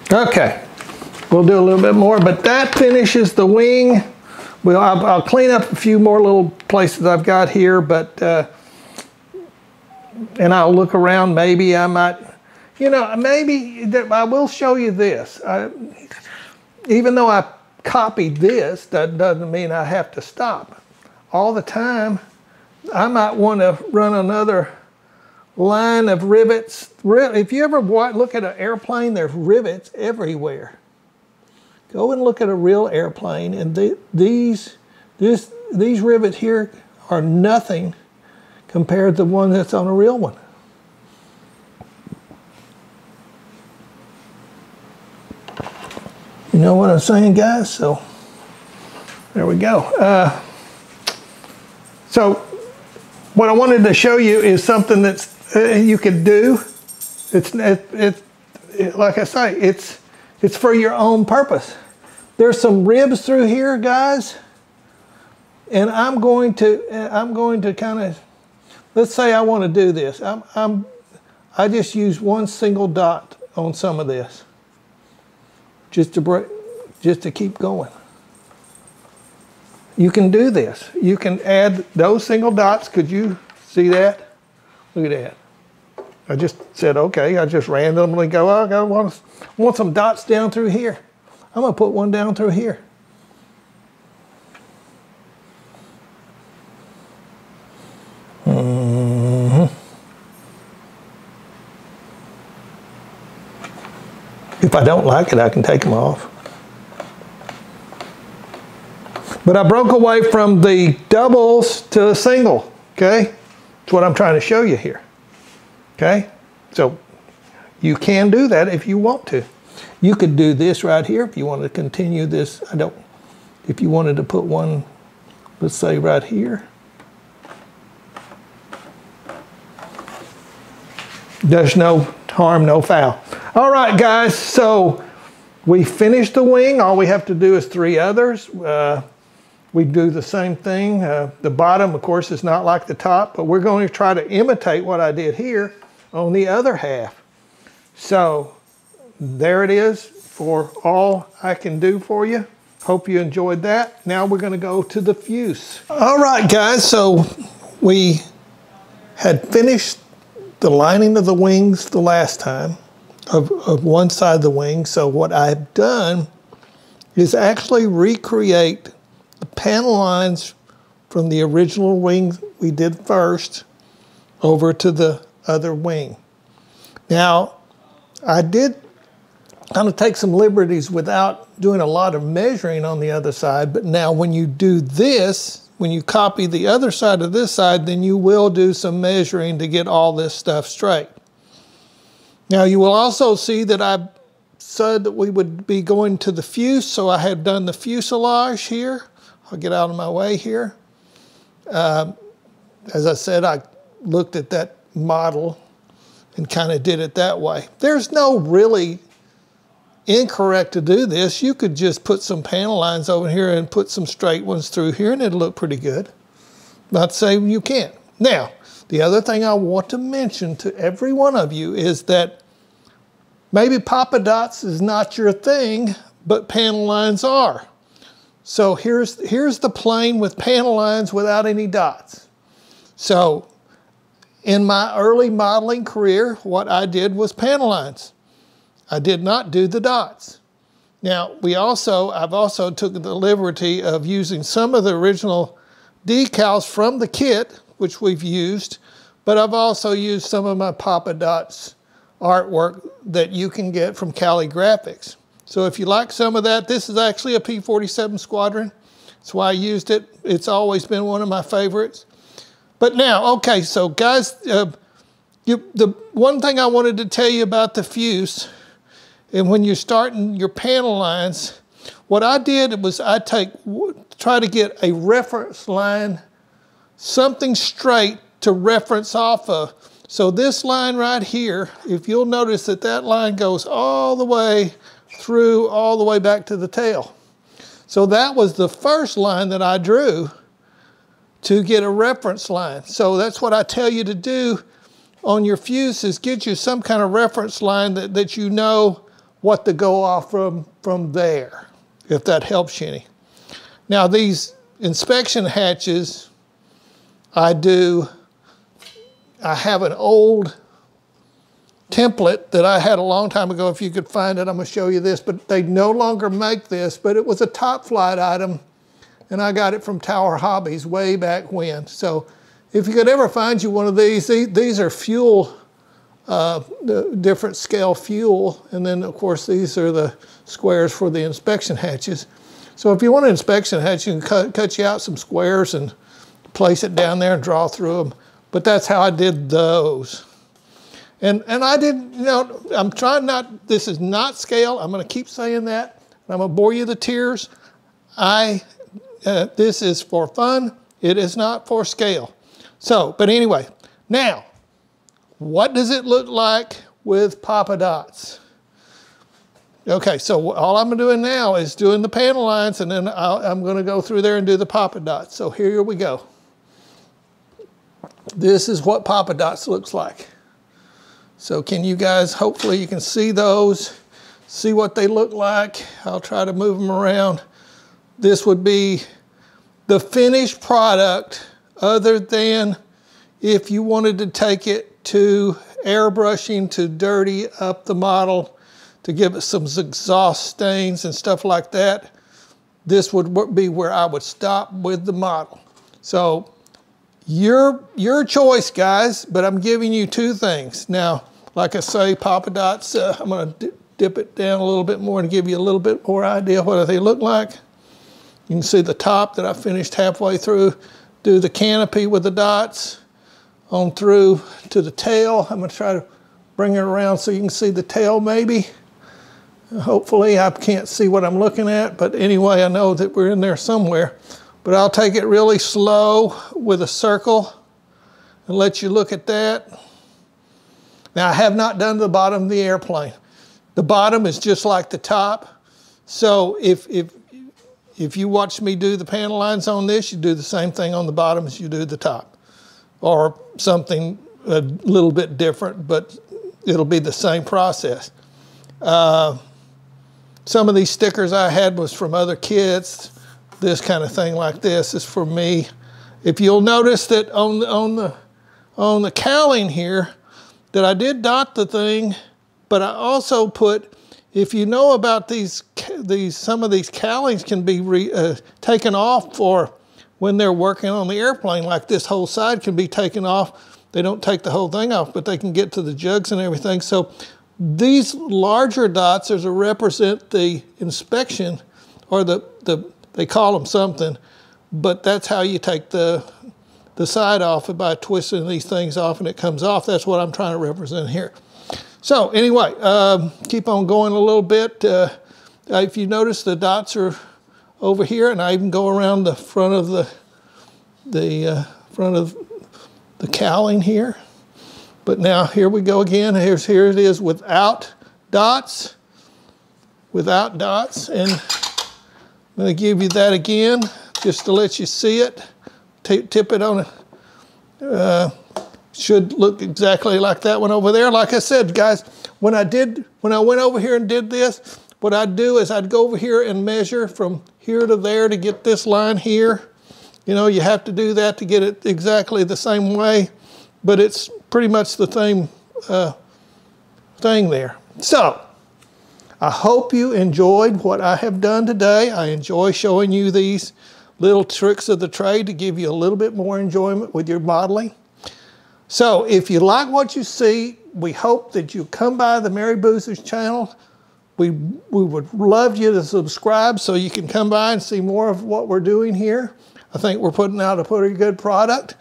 Okay, we'll do a little bit more, but that finishes the wing. Well, I'll clean up a few more little places I've got here, but and I'll look around. Maybe I might, you know, maybe I will show you this. Even though I copied this, that doesn't mean I have to stop. All the time, I might want to run another line of rivets. If you ever look at an airplane, there's rivets everywhere. Go and look at a real airplane, and these rivets here are nothing compared to the one that's on a real one. You know what I'm saying, guys? So there we go. So what I wanted to show you is something that's you could do. Like I say, it's for your own purpose. There's some ribs through here, guys, and I'm going to kind of, let's say I want to do this. I just use one single dot on some of this, just to keep going. You can do this. You can add those single dots. Could you see that? Look at that. I just said, okay, I just randomly go, oh, I want some dots down through here. I'm going to put one down through here. If I don't like it, I can take them off. But I broke away from the doubles to a single, okay? That's what I'm trying to show you here. Okay, so you can do that if you want to. You could do this right here if you want to continue this. If you wanted to put one, let's say right here. There's no harm, no foul. All right, guys, so we finished the wing. All we have to do is 3 others. We do the same thing. The bottom, of course, is not like the top, but we're going to try to imitate what I did here on the other half. So there it is for all I can do for you. Hope you enjoyed that. Now we're going to go to the fuse. All right, guys, so we had finished the lining of the wings the last time of one side of the wing. So what I've done is actually recreate the panel lines from the original wing we did first over to the other wing. Now, I did kind of take some liberties without doing a lot of measuring on the other side, but now when you do this, when you copy the other side of this side, then you will do some measuring to get all this stuff straight. Now you will also see that I said that we would be going to the fuse, so I have done the fuselage here. I'll get out of my way here. As I said, I looked at that model and kind of did it that way. There's no really incorrect to do this. You could just put some panel lines over here and put some straight ones through here and it'll look pretty good. Not saying you can't. Now, the other thing I want to mention to every one of you is that maybe Papa Dots is not your thing, but panel lines are. So here's the plane with panel lines without any dots. So in my early modeling career, what I did was panel lines. I did not do the dots. Now, I've also took the liberty of using some of the original decals from the kit, which we've used, but I've also used some of my Papa Dots artwork that you can get from Cali Graphics. So if you like some of that, this is actually a P-47 Squadron. That's why I used it. It's always been one of my favorites. But now, okay, so guys, the one thing I wanted to tell you about the fuse, and when you're starting your panel lines, what I did was I try to get a reference line, something straight to reference off of. So this line right here, if you'll notice that that line goes all the way through, all the way back to the tail. So that was the first line that I drew to get a reference line. So that's what I tell you to do on your fuse, is get you some kind of reference line that you know what to go off from there, if that helps you any. Now these inspection hatches, I have an old template that I had a long time ago. If you could find it, I'm gonna show you this, but they no longer make this, but it was a top flight item, and I got it from Tower Hobbies way back when. So if you could ever find you one of these are fuel, different scale fuel, and then of course these are the squares for the inspection hatches. So if you want an inspection hatch, you can cut you out some squares and place it down there and draw through them. But that's how I did those. And I did, you know, I'm trying not, this is not scale. I'm going to keep saying that. I'm going to bore you to tears. This is for fun. It is not for scale. So, but anyway, now, what does it look like with Papa Dots? Okay, so all I'm doing now is doing the panel lines, and then I'm going to go through there and do the Papa Dots. So here we go. This is what Papa Dots looks like. So can you guys, hopefully you can see those, see what they look like. I'll try to move them around. This would be the finished product, other than if you wanted to take it to airbrushing to dirty up the model to give it some exhaust stains and stuff like that. This would be where I would stop with the model. So your choice, guys, but I'm giving you two things. Now, like I say, Papa Dots, I'm gonna dip it down a little bit more and give you a little bit more idea what they look like. You can see the top that I finished halfway through. Do the canopy with the dots on through to the tail. I'm gonna try to bring it around so you can see the tail maybe. Hopefully I can't see what I'm looking at, but anyway, I know that we're in there somewhere. But I'll take it really slow with a circle and let you look at that. Now I have not done the bottom of the airplane. The bottom is just like the top. So if you watch me do the panel lines on this, you do the same thing on the bottom as you do the top. Or something a little bit different, but it'll be the same process. Some of these stickers I had was from other kits. This kind of thing like this is for me. If you'll notice that on on the cowling here that I did dot the thing, but I also put, if you know about some of these cowlings can be taken off for when they're working on the airplane, like this whole side can be taken off. They don't take the whole thing off, but they can get to the jugs and everything. So these larger dots are to represent the inspection, or they call them something, but that's how you take the side off by twisting these things off and it comes off. That's what I'm trying to represent here. So anyway, keep on going a little bit. If you notice, the dots are over here, and I even go around the front of the cowling here. But now here we go again. Here it is without dots. Without dots, and I'm going to give you that again just to let you see it. Tip it on it. Should look exactly like that one over there. Like I said, guys, when I went over here and did this, what I'd do is I'd go over here and measure from here to there to get this line here. You know, you have to do that to get it exactly the same way, but it's pretty much the same thing there. So, I hope you enjoyed what I have done today. I enjoy showing you these little tricks of the trade to give you a little bit more enjoyment with your modeling. So if you like what you see, we hope that you come by the Mary Boozer's channel. We would love you to subscribe so you can come by and see more of what we're doing here. I think we're putting out a pretty good product.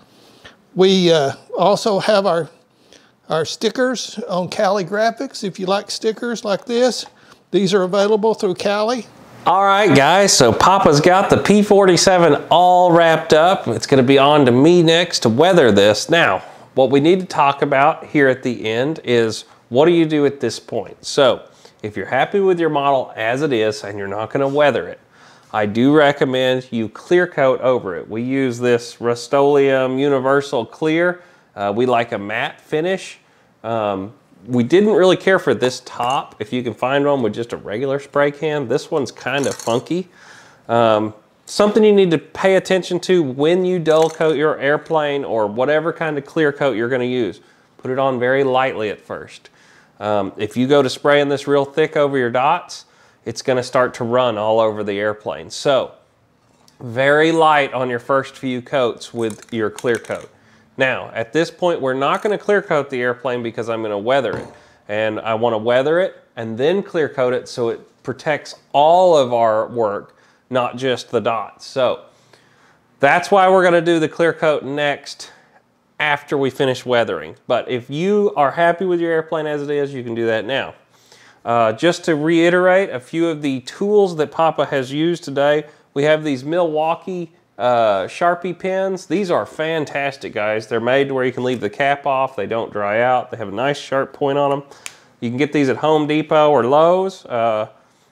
We also have our stickers on Cali Graphics. If you like stickers like this, these are available through Cali.
All right, guys, so Papa's got the P-47 all wrapped up. It's going to be on to me next to weather this. Now, what we need to talk about here at the end is, what do you do at this point? So, if you're happy with your model as it is and you're not going to weather it, I do recommend you clear coat over it. We use this Rust-Oleum Universal Clear. We like a matte finish. We didn't really care for this top. If you can find one with just a regular spray can, this one's kind of funky. Something you need to pay attention to when you dull coat your airplane or whatever kind of clear coat you're going to use. Put it on very lightly at first. If you go to spraying this real thick over your dots, it's going to start to run all over the airplane. So, very light on your first few coats with your clear coat. Now, at this point, we're not going to clear coat the airplane because I'm going to weather it. And I want to weather it and then clear coat it so it protects all of our work, not just the dots. So that's why we're going to do the clear coat next after we finish weathering. But if you are happy with your airplane as it is, you can do that now. Just to reiterate a few of the tools that Papa has used today, we have these Milwaukee Sharpie pens. These are fantastic, guys. They're made to where you can leave the cap off. They don't dry out. They have a nice sharp point on them. You can get these at Home Depot or Lowe's.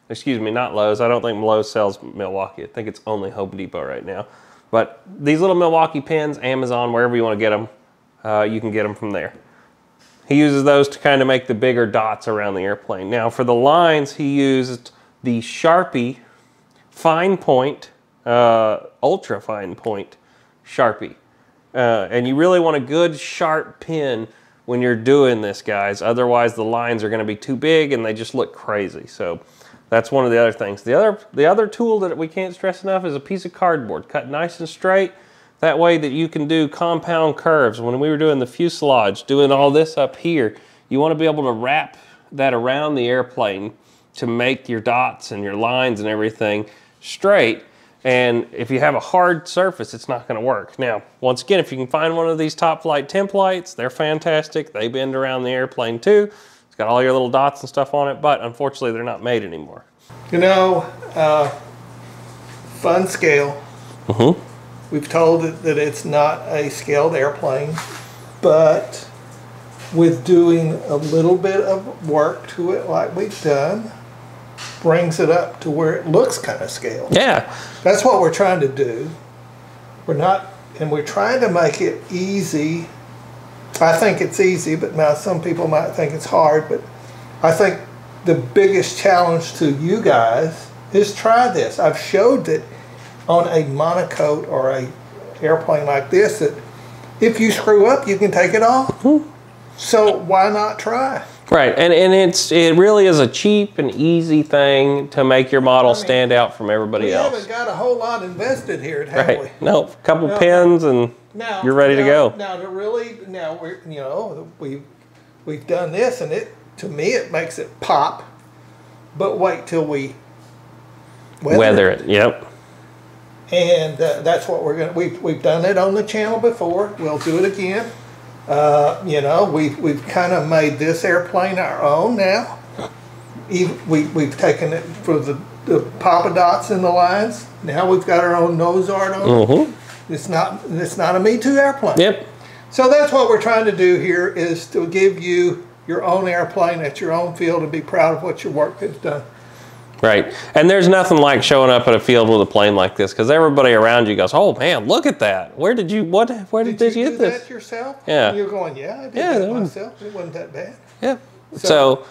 Excuse me, not Lowe's. I don't think Lowe's sells Milwaukee. I think it's only Home Depot right now. But these little Milwaukee pens, Amazon, wherever you want to get them, you can get them from there. He uses those to kind of make the bigger dots around the airplane. Now, for the lines, he used the Sharpie Fine Point, ultra fine point Sharpie. And you really want a good sharp pen when you're doing this, guys. Otherwise the lines are going to be too big and they just look crazy. So that's one of the other things. The other tool that we can't stress enough is a piece of cardboard cut nice and straight. That way that you can do compound curves. When we were doing the fuselage, doing all this up here, you want to be able to wrap that around the airplane to make your dots and your lines and everything straight. And if you have a hard surface, it's not going to work. Now, once again, if you can find one of these Top Flight templates, they're fantastic. They bend around the airplane too. It's got all your little dots and stuff on it, but unfortunately, they're not made anymore.
You know, fun scale. We've told it that it's not a scaled airplane, but with doing a little bit of work to it like we've done, brings it up to where it looks kind of scaled.
Yeah.
That's what we're trying to do. We're trying to make it easy. I think it's easy, but now some people might think it's hard, but I think the biggest challenge to you guys is try this. I've showed that on a monocoat or a airplane like this, that if you screw up, you can take it off. So why not try?
Right, and it really is a cheap and easy thing to make your model stand out from everybody else.
We haven't got a whole lot invested here, have we?
No, a couple pins and you're ready to go.
Now we've done this, and to me it makes it pop. But wait till we weather it.
Yep.
And that's what we're gonna. We've done it on the channel before. We'll do it again. We've kind of made this airplane our own now. We've taken it for the Papa Dots in the lines. Now we've got our own nose art on it. It's not a Me Too airplane.
Yep.
So that's what we're trying to do here, is to give you your own airplane at your own field and be proud of what your work has done.
Right, and there's nothing like showing up at a field with a plane like this, because everybody around you goes, "Oh man, look at that! Where did you get this?"
Did you do that yourself?
Yeah.
And you're going, "Yeah, I did that myself. It wasn't that bad."
Yeah. So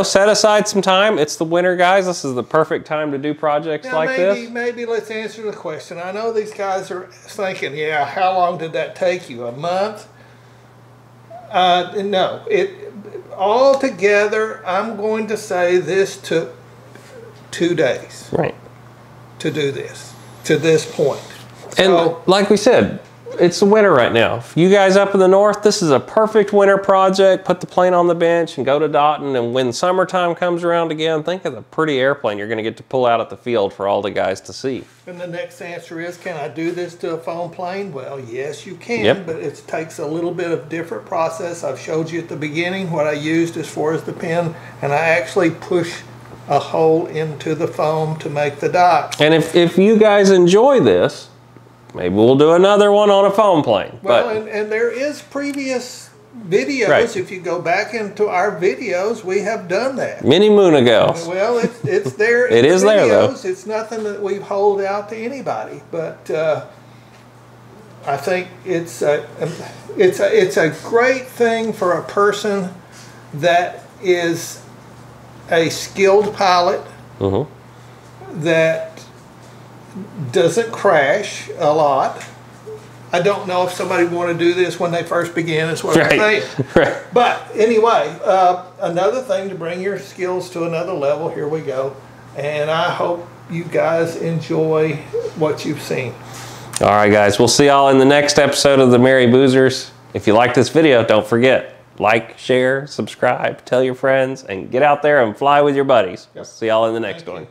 set aside some time. It's the winter, guys. This is the perfect time to do projects like this.
Maybe let's answer the question. I know these guys are thinking, "Yeah, how long did that take you? A month?" No. All together, I'm going to say this took 2 days.
Right.
To do this, to this point.
And like we said, it's the winter right now. If you guys up in the north, this is a perfect winter project. Put the plane on the bench and go to Dotton. And when summertime comes around again, think of the pretty airplane you're going to get to pull out at the field for all the guys to see.
And the next answer is, can I do this to a foam plane? Well, yes, you can, but it takes a little bit of different process. I've showed you at the beginning what I used as far as the pin, and I actually push a hole into the foam to make the dots.
And if you guys enjoy this, maybe we'll do another one on a foam plane.
Well, and there is previous videos.
Right.
If you go back into our videos, we have done that.
Many moon ago.
Well, it's there.
It is there, though.
It's nothing that we've hold out to anybody, but I think it's a great thing for a person that is a skilled pilot that doesn't crash a lot. I don't know if somebody would want to do this when they first begin, is what I'm saying.
Right.
But anyway, another thing to bring your skills to another level. Here we go. And I hope you guys enjoy what you've seen.
All right, guys. We'll see y'all in the next episode of the Merry Boozers. If you like this video, don't forget, like, share, subscribe, tell your friends, and get out there and fly with your buddies. We'll see y'all in the next one.